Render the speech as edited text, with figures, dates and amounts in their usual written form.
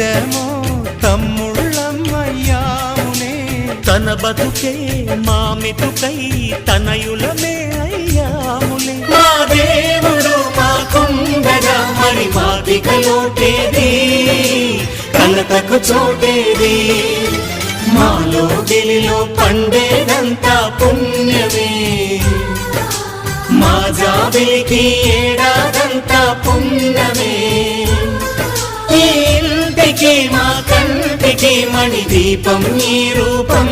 కలిసెమో తమ్ముళ్ళమ్మయ్యామునే తన బతుకే మామితుకై తనయులమే అయ్యాములే మా దేవుడు మాకుండగా మరి మాదిక లోటేది కలతకు చోటేది మాలో గిలిలో పండేదంతా పుణ్యమే మా జాబిలికి ఏడాదంతా పుణ్యమే ఈ ఇంటికి మా కంటికి మణి దీపం ఈ రూపం